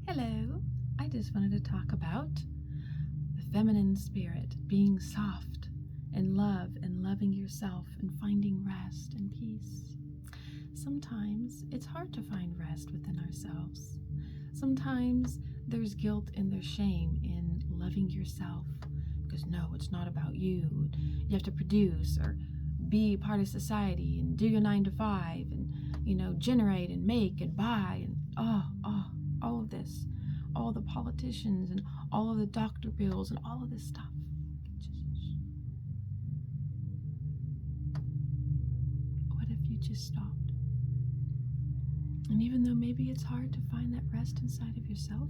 Hello, I just wanted to talk about the feminine spirit, being soft and love and loving yourself and finding rest and peace. Sometimes it's hard to find rest within ourselves. Sometimes there's guilt and there's shame in loving yourself because no, it's not about you. You have to produce or be part of society and do your 9 to 5 and, generate and make and buy and all of this, all the politicians and all of the doctor bills and all of this stuff. What if you just stopped? And even though maybe it's hard to find that rest inside of yourself,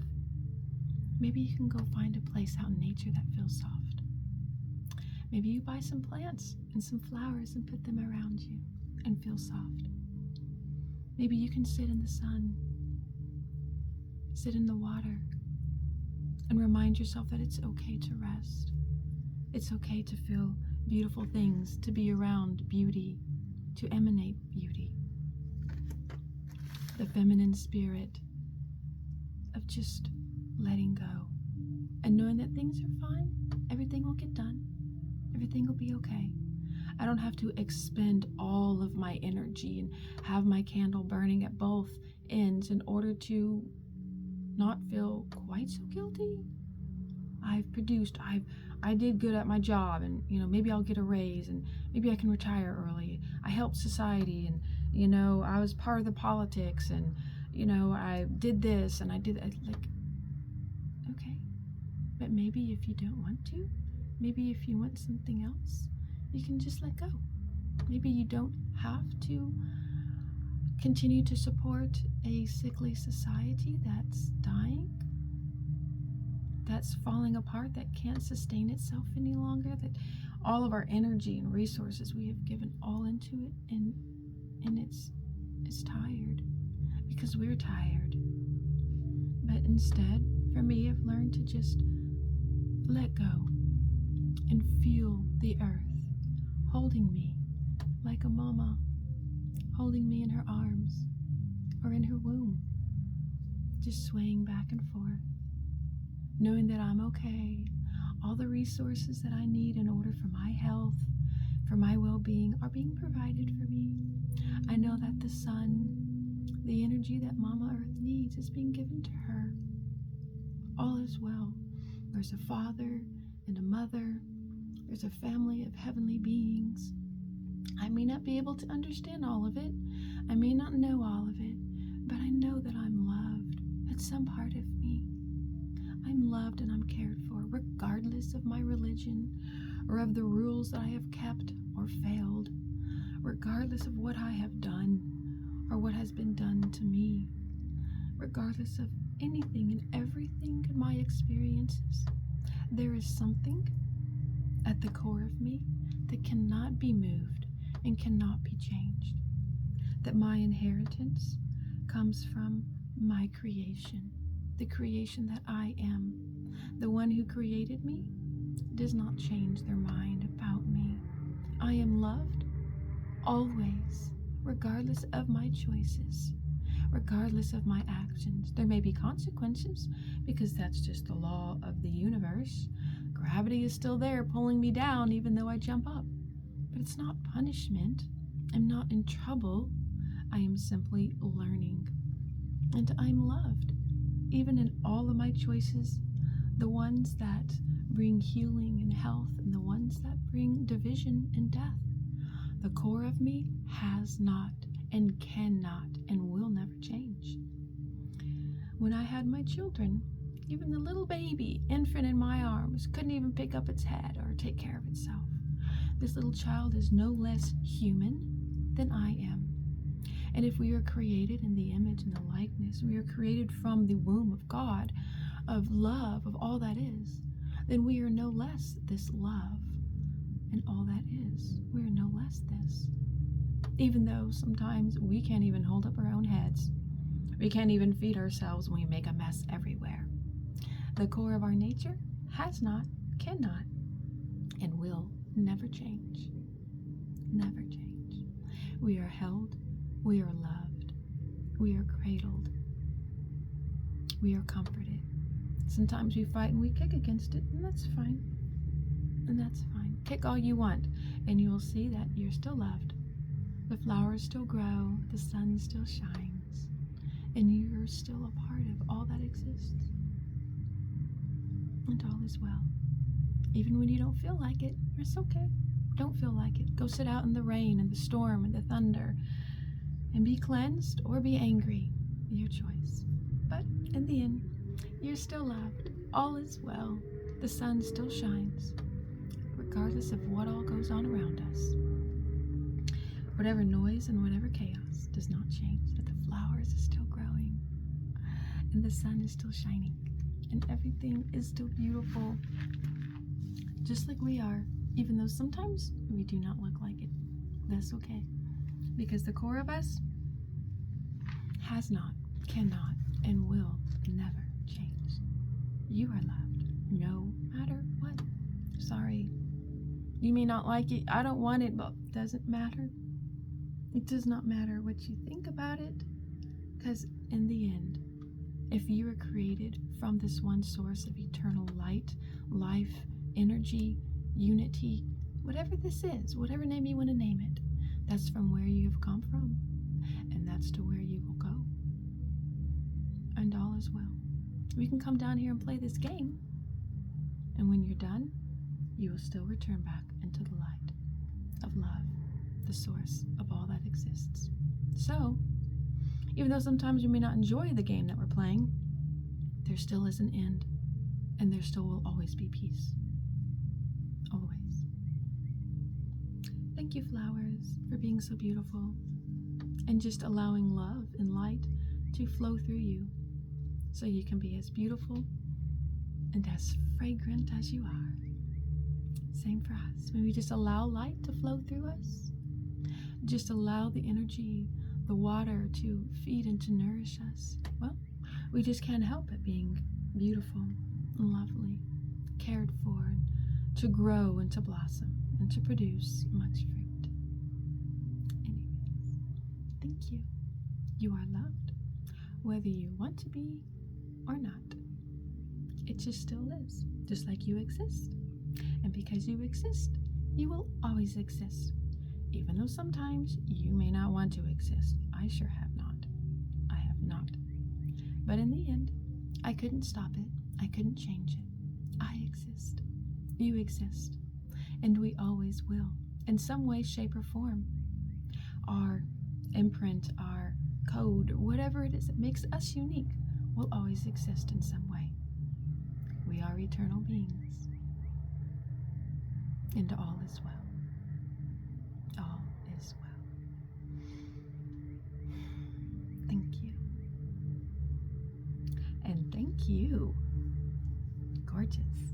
maybe you can go find a place out in nature that feels soft. Maybe you buy some plants and some flowers and put them around you and feel soft. Maybe you can sit in the sun, sit in the water, and remind yourself that it's okay to rest. It's okay to feel beautiful things, to be around beauty, to emanate beauty. The feminine spirit of just letting go and knowing that things are fine, everything will get done, everything will be okay. I don't have to expend all of my energy and have my candle burning at both ends in order to not feel quite so guilty. I've produced, I did good at my job, and maybe I'll get a raise and maybe I can retire early. I helped society, and I was part of the politics, and I did this and I did that. Okay, but maybe if you don't want to, maybe if you want something else, you can just let go. Maybe you don't have to continue to support a sickly society that's dying, that's falling apart, that can't sustain itself any longer, that all of our energy and resources we have given all into it, and it's tired because we're tired. But instead, for me, I've learned to just let go and feel the earth holding me like a mama, holding me in her arms or in her womb, just swaying back and forth, knowing that I'm okay. All the resources that I need in order for my health, for my well-being, are being provided for me. I know that the sun, the energy that Mama Earth needs, is being given to her. All is well. There's a father and a mother. There's a family of heavenly beings. I may not be able to understand all of it. I may not know all of it, but I know that I'm loved at some part of me. I'm loved and I'm cared for, regardless of my religion or of the rules that I have kept or failed, regardless of what I have done or what has been done to me, regardless of anything and everything in my experiences. There is something at the core of me that cannot be moved and cannot be changed. That my inheritance comes from my creation, the creation that I am. The one who created me does not change their mind about me. I am loved always, regardless of my choices, regardless of my actions. There may be consequences because that's just the law of the universe. Gravity is still there pulling me down even though I jump up. But it's not punishment. I'm not in trouble. I am simply learning. And I'm loved. Even in all of my choices, the ones that bring healing and health and the ones that bring division and death. The core of me has not and cannot and will never change. When I had my children, even the little baby infant in my arms couldn't even pick up its head or take care of itself. This little child is no less human than I am. And if we are created in the image and the likeness, we are created from the womb of God, of love, of all that is, then we are no less this love and all that is. We are no less this. Even though sometimes we can't even hold up our own heads. We can't even feed ourselves when we make a mess everywhere. The core of our nature has not, cannot, and will never change. Never change. We are held. We are loved. We are cradled. we are comforted. Sometimes we fight and we kick against it, and that's fine. And that's fine. Kick all you want, and you will see that you're still loved. The flowers still grow, the sun still shines, and you're still a part of all that exists. And all is well. Even when you don't feel like it, it's okay. Don't feel like it. Go sit out in the rain and the storm and the thunder and be cleansed or be angry. Your choice. But in the end, you're still loved. All is well. The sun still shines, regardless of what all goes on around us. Whatever noise and whatever chaos does not change, that the flowers are still growing and the sun is still shining and everything is still beautiful, just like we are, even though sometimes we do not look like it. That's okay, because the core of us has not, cannot, and will never change. You are loved, no matter what. Sorry, you may not like it. I don't want it, but it doesn't matter. It does not matter what you think about it, because in the end, if you were created from this one source of eternal light, life, energy, unity, whatever this is, whatever name you want to name it, that's from where you have come from, and that's to where you will go. And all is well. We can come down here and play this game, and when you're done, you will still return back into the light of love, the source of all that exists. So, even though sometimes you may not enjoy the game that we're playing, there still is an end, and there still will always be peace. Always. Thank you, flowers, for being so beautiful and just allowing love and light to flow through you so you can be as beautiful and as fragrant as you are. Same for us. When we just allow light to flow through us, just allow the energy, the water to feed and to nourish us, well, we just can't help but being beautiful and lovely, cared for, and to grow and to blossom and to produce much fruit. Anyways, thank you. You are loved, whether you want to be or not. It just still is, just like you exist. And because you exist, you will always exist. Even though sometimes you may not want to exist. I sure have not. I have not. But in the end, I couldn't stop it. I couldn't change it. I exist. You exist. And we always will, in some way, shape, or form. Our imprint, our code, or whatever it is that makes us unique, will always exist in some way. We are eternal beings. And all is well. All is well. Thank you. And thank you. Gorgeous.